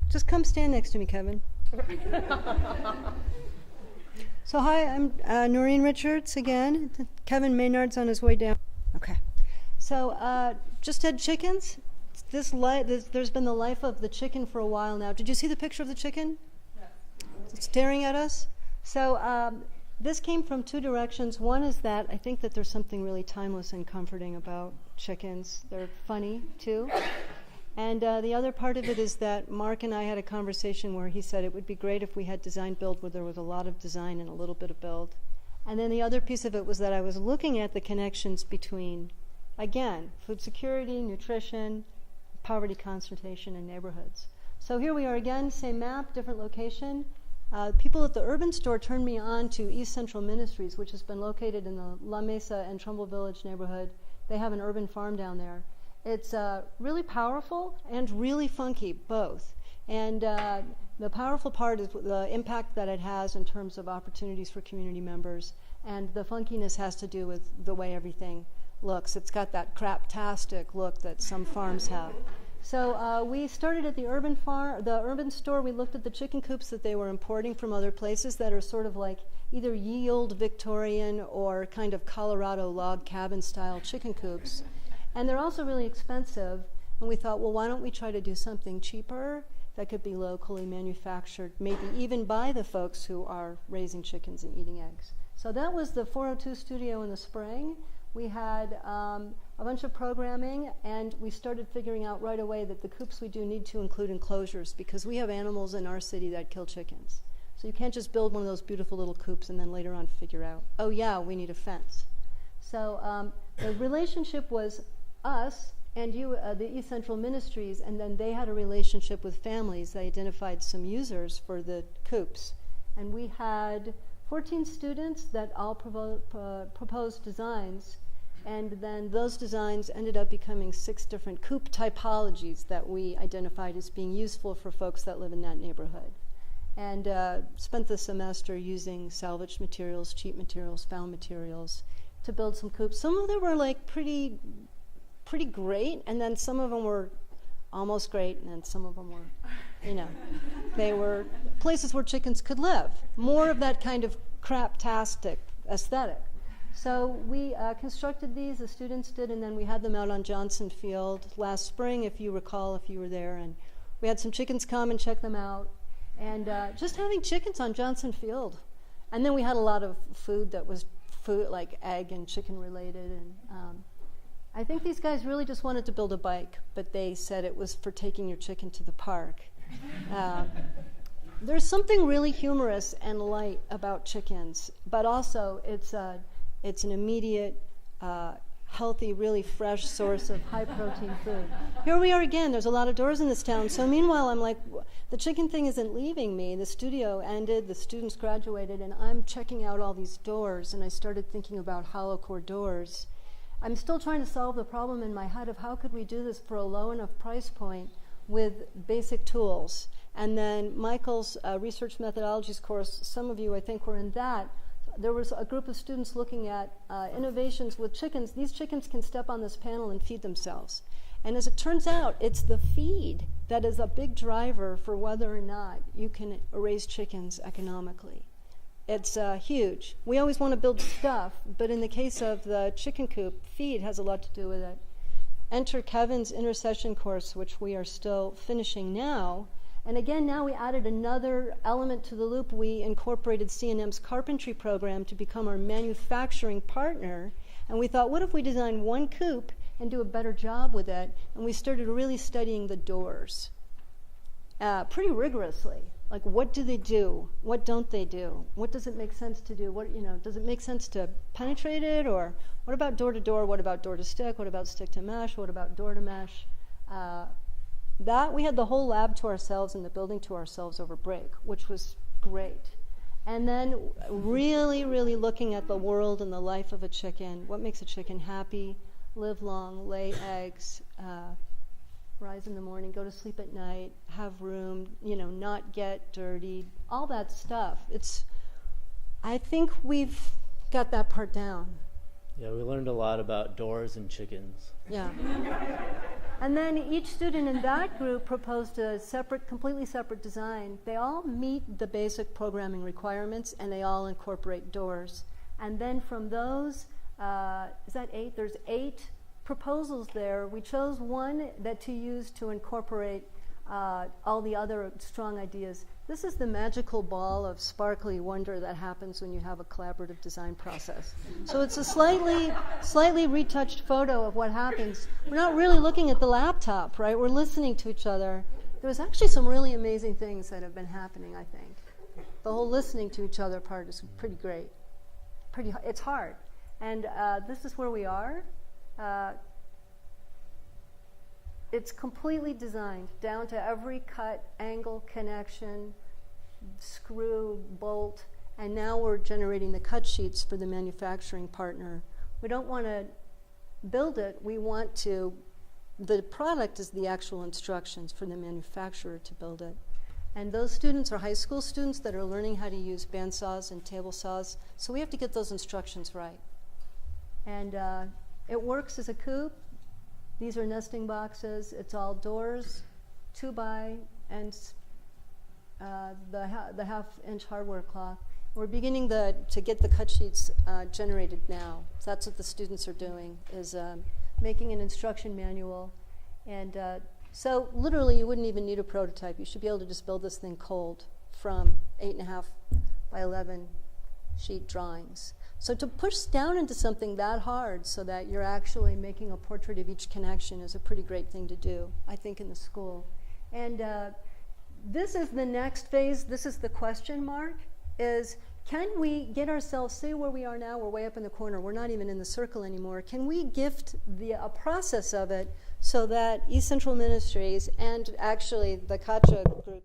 Just come stand next to me, Kevin. So hi, I'm Noreen Richards again. Kevin Maynard's on his way down. Okay. So just had chickens. There's been the life of the chicken for a while now. Did you see the picture of the chicken? Yes. Staring at us? So this came from two directions. One is that I think that there's something really timeless and comforting about chickens. They're funny, too. And the other part of it is that Mark and I had a conversation where he said it would be great if we had design build where there was a lot of design and a little bit of build. And then the other piece of it was that I was looking at the connections between, again, food security, nutrition, poverty concentration, and neighborhoods. So here we are again, same map, different location. People at the urban store turned me on to East Central Ministries, which has been located in the La Mesa and Trumbull Village neighborhood. They have an urban farm down there. It's really powerful and really funky, both. And the powerful part is the impact that it has in terms of opportunities for community members. And the funkiness has to do with the way everything looks. It's got that craptastic look that some farms have. So we started at the urban store. We looked at the chicken coops that they were importing from other places that are sort of like either ye olde Victorian or kind of Colorado log cabin style chicken coops. And they're also really expensive. And we thought, well, why don't we try to do something cheaper that could be locally manufactured, maybe even by the folks who are raising chickens and eating eggs. So that was the 402 studio in the spring. We had a bunch of programming, and we started figuring out right away that the coops we do need to include enclosures because we have animals in our city that kill chickens. So you can't just build one of those beautiful little coops and then later on figure out, oh yeah, we need a fence. So the relationship was us and the East Central Ministries, and then they had a relationship with families. They identified some users for the coops. And we had 14 students that all proposed designs, and then those designs ended up becoming 6 different coop typologies that we identified as being useful for folks that live in that neighborhood. And spent the semester using salvaged materials, cheap materials, found materials to build some coops. Some of them were like pretty great, and then some of them were almost great, and then some of them were, they were places where chickens could live. More of that kind of craptastic aesthetic. So we constructed these, the students did, and then we had them out on Johnson Field last spring, if you recall, if you were there, and we had some chickens come and check them out, and just having chickens on Johnson Field. And then we had a lot of food that was food, like egg and chicken related, and I think these guys really just wanted to build a bike, but they said it was for taking your chicken to the park. There's something really humorous and light about chickens, but also it's an immediate, healthy, really fresh source of high-protein food. Here we are again. There's a lot of doors in this town. So meanwhile, I'm like, the chicken thing isn't leaving me. The studio ended, the students graduated, and I'm checking out all these doors, and I started thinking about hollow core doors. I'm still trying to solve the problem in my head of how could we do this for a low enough price point with basic tools. And then Michael's research methodologies course, some of you I think were in that. There was a group of students looking at innovations with chickens. These chickens can step on this panel and feed themselves. And as it turns out, it's the feed that is a big driver for whether or not you can raise chickens economically. It's huge. We always want to build stuff, but in the case of the chicken coop, feed has a lot to do with it. Enter Kevin's intercession course, which we are still finishing now. And again, now we added another element to the loop. We incorporated C&M's carpentry program to become our manufacturing partner. And we thought, what if we design one coop and do a better job with it? And we started really studying the doors pretty rigorously. Like, what do they do? What don't they do? What does it make sense to do? Does it make sense to penetrate it? Or what about door to door? What about door to stick? What about stick to mesh? What about door to mesh? That we had the whole lab to ourselves and the building to ourselves over break, which was great. And then really, really looking at the world and the life of a chicken. What makes a chicken happy? Live long, lay eggs, rise in the morning, go to sleep at night, have room, not get dirty, all that stuff. I think we've got that part down. Yeah, we learned a lot about doors and chickens. Yeah. And then each student in that group proposed a completely separate design. They all meet the basic programming requirements, and they all incorporate doors. And then from those, is that 8? There's 8 proposals there. We chose one that to use to incorporate all the other strong ideas. This is the magical ball of sparkly wonder that happens when you have a collaborative design process. So it's a slightly retouched photo of what happens. We're not really looking at the laptop, right? We're listening to each other. There was actually some really amazing things that have been happening, I think. The whole listening to each other part is pretty great. It's hard. And this is where we are. It's completely designed down to every cut, angle, connection, screw, bolt, and now we're generating the cut sheets for the manufacturing partner. We don't want to build it, the product is the actual instructions for the manufacturer to build it. And those students are high school students that are learning how to use bandsaws and table saws, so we have to get those instructions right. And it works as a coupe. These are nesting boxes. It's all doors, 2x, and the half-inch hardware cloth. We're beginning to get the cut sheets generated now. So that's what the students are doing, is making an instruction manual. And so literally you wouldn't even need a prototype. You should be able to just build this thing cold from 8.5 by 11 sheet drawings. So to push down into something that hard so that you're actually making a portrait of each connection is a pretty great thing to do, I think, in the school. And this is the next phase. This is the question mark, is can we get ourselves, say where we are now, we're way up in the corner, we're not even in the circle anymore, can we gift a process of it so that East Central Ministries and actually the CACHA group